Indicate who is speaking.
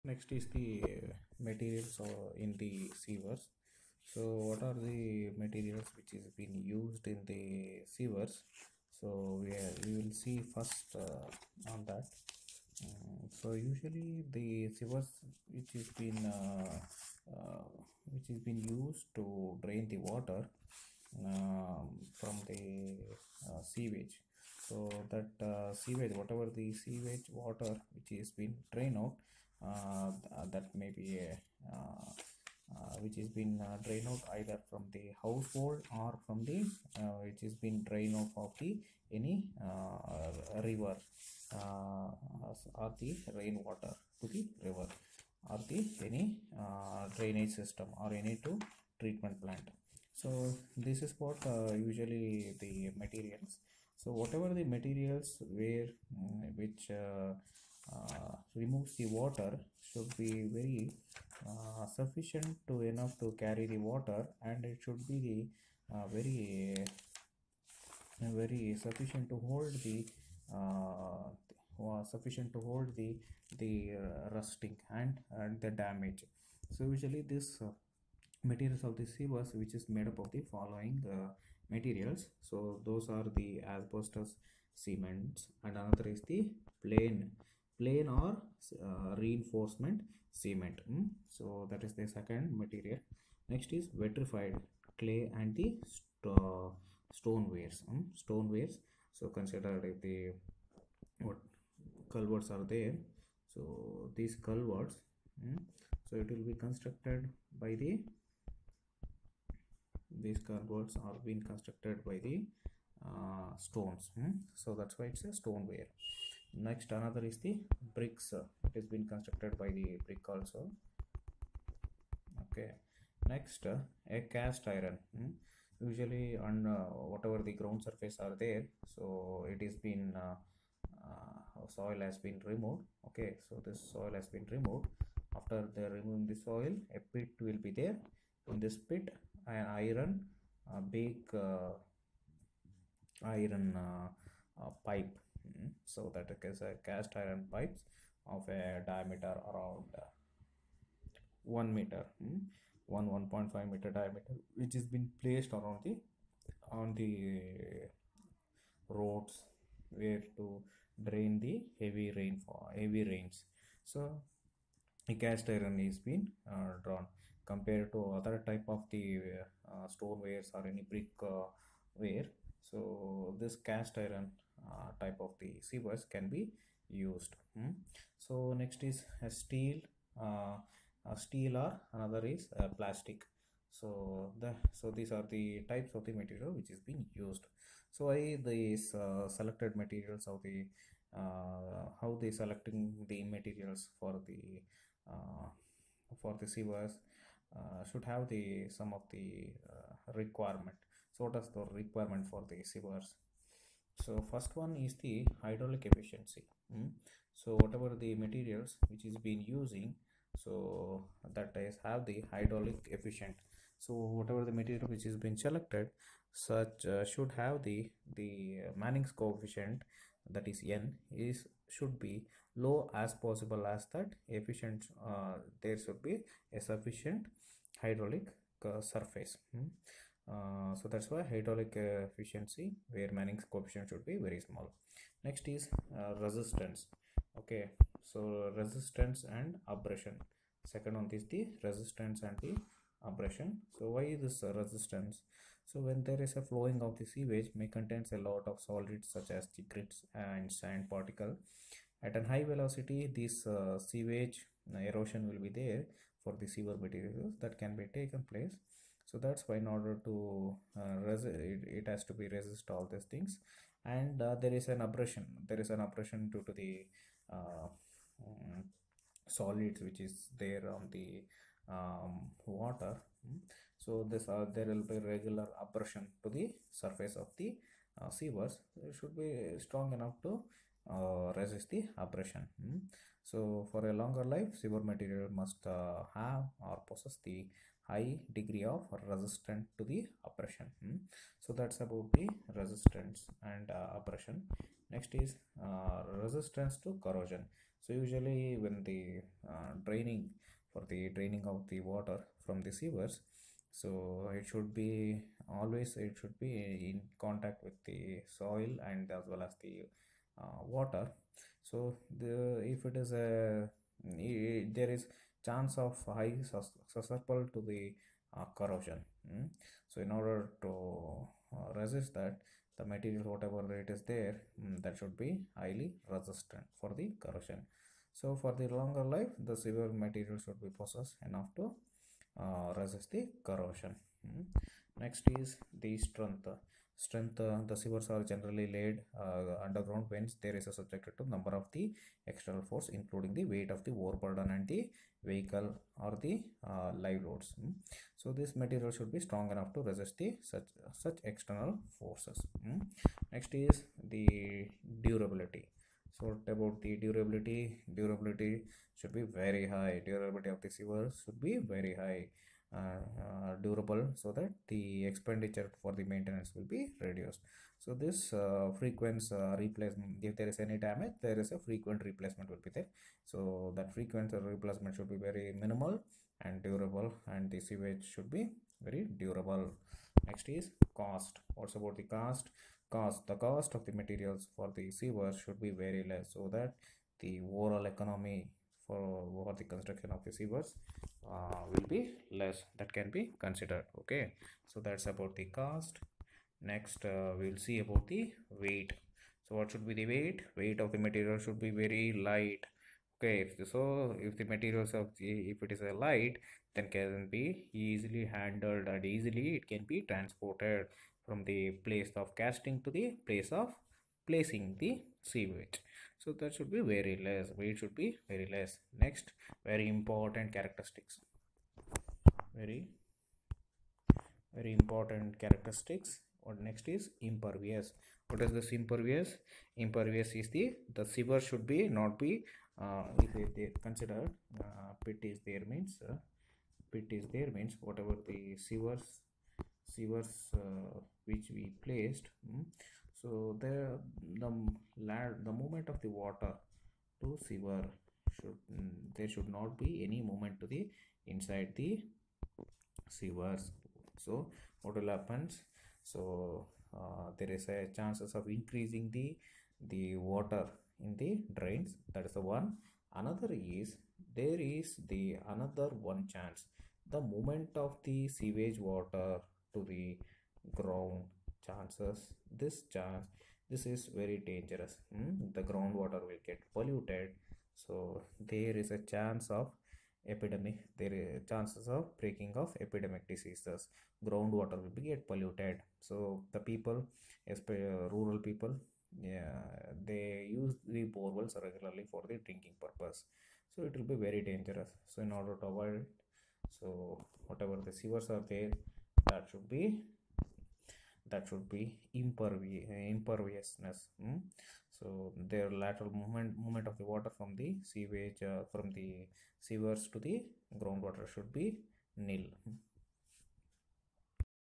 Speaker 1: Next is the materials in the sewers. So what are the materials which is been used in the sewers? So we will see first on that. So usually the sewers which is been used to drain the water from the sewage. So that sewage, whatever the sewage water which is been drained out, that may be a which is been drained out either from the household or from the which is been drained out of the any river or the rainwater to the river or the any drainage system or any to treatment plant. So this is what usually the materials. So whatever the materials where which removes the water should be very sufficient to enough to carry the water, and it should be the very sufficient to hold the rusting and the damage. So usually this materials of the sewers which is made up of the following materials. So those are the asbestos cements, and another is the plain or reinforcement cement. So that is the second material. Next is vitrified clay and the stonewares. Stonewares. So consider the what culverts are there. So these culverts, so it will be constructed by the these culverts are being constructed by the stones. So that's why it's a stoneware. Next, another is the bricks. It has been constructed by the brick also. Okay. Next, a cast iron. Usually on whatever the ground surface are there, so it is been soil has been removed. Okay, so this soil has been removed. After they removing the soil, a pit will be there. In this pit, an iron big iron pipe. So that is a cast iron pipes of a diameter around 1 meter, 1.5 meter diameter, which has been placed around the on the roads where to drain the heavy rains. So a cast iron is been drawn compared to other type of the stonewares or any brick ware. So this cast iron type of the sewers can be used. So next is a steel or another is plastic. So these are the types of the material which is being used. So I these selected materials of the how they selecting the materials for the sewers should have the some of the requirement. So what is the requirement for the sewers? So first one is the hydraulic efficiency. So whatever the materials which is being using, so that is have the hydraulic efficient. So whatever the material which is being selected, such should have the Manning's coefficient, that is N, is should be low as possible, as that efficient there should be a sufficient hydraulic surface. So that's why hydraulic efficiency where Manning's coefficient should be very small. Next is resistance. Okay, so resistance and abrasion. Second one is the resistance and the abrasion. So why this resistance? So when there is a flowing of the sewage may contains a lot of solids such as the grits and sand particle. At a high velocity, this sewage erosion will be there for the sewer materials that can be taken place. So that's why in order to it has to be resist all these things. And there is an abrasion due to the solids which is there on the water. So this there will be regular abrasion to the surface of the sewers. It should be strong enough to resist the abrasion. So for a longer life, sewer material must have or possess the high degree of resistance to the abrasion. So that's about the resistance and abrasion. Next is resistance to corrosion. So usually when the draining for the draining of the water from the sewers, so it should be always, it should be in contact with the soil and as well as the water. So the if it is a there is chance of high susceptible to the corrosion. So in order to resist that, the material whatever it is there, that should be highly resistant for the corrosion. So for the longer life, the sewer material should be possessed enough to resist the corrosion. Next is the strength. Strength, the sewers are generally laid underground when there is a subjected to number of the external force, including the weight of the overburden and the vehicle or the live loads. So this material should be strong enough to resist the such external forces. Next is the durability. So what about the durability? Durability should be very high. Durability of the sewers should be very high, durable, so that the expenditure for the maintenance will be reduced. So this frequent replacement, if there is any damage, there is a frequent replacement will be there. So that frequent replacement should be very minimal and durable, and the sewage should be very durable. Next is cost. What's about the cost? The cost of the materials for the sewer should be very less, so that the overall economy for the construction of the sewers will be less. That can be considered. Okay, so that's about the cost. Next we'll see about the weight. So what should be the weight of the material should be very light. Okay, if the materials of if it is a light, then can be easily handled and easily it can be transported from the place of casting to the place of placing the sewage. So that should be very less, weight should be very less. Next, very important characteristics, very very important characteristics. What next is impervious. What is this impervious? Impervious is the sewer should be not be if they consider pit is there means whatever the sewers which we placed. So the movement of the water to sewer should, there should not be any movement to the inside the sewers. So what will happen? So there is a chances of increasing the water in the drains. That is the one. Another is, there is the another one chance, the movement of the sewage water to the ground. Chances, this is very dangerous. The groundwater will get polluted, so there is a chance of epidemic, there is chances of breaking of epidemic diseases. Groundwater will be get polluted. So the people, especially rural people, yeah, they use the borewells regularly for the drinking purpose, so it will be very dangerous. So in order to avoid it, so whatever the sewers are there, that should be imperviousness. So their lateral movement of the water from the sewage from the sewers to the groundwater should be nil.